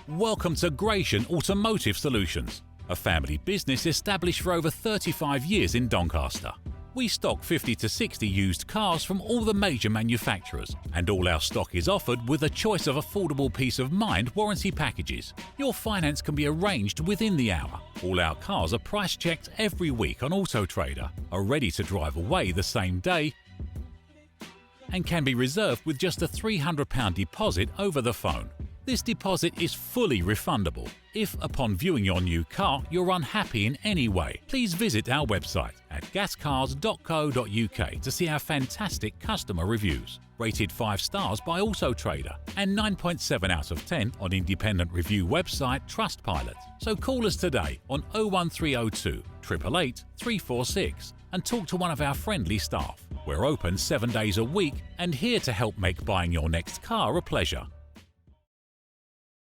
Welcome to Gratian Automotive Solutions, a family business established for over 35 years in Doncaster. We stock 50 to 60 used cars from all the major manufacturers, and all our stock is offered with a choice of affordable peace of mind warranty packages. Your finance can be arranged within the hour. All our cars are price checked every week on Auto Trader, are ready to drive away the same day, and can be reserved with just a £300 deposit over the phone. This deposit is fully refundable. If, upon viewing your new car, you're unhappy in any way, please visit our website at gascars.co.uk to see our fantastic customer reviews. Rated 5 stars by Auto Trader and 9.7 out of 10 on independent review website Trustpilot. So call us today on 01302 888 346 and talk to one of our friendly staff. We're open 7 days a week and here to help make buying your next car a pleasure.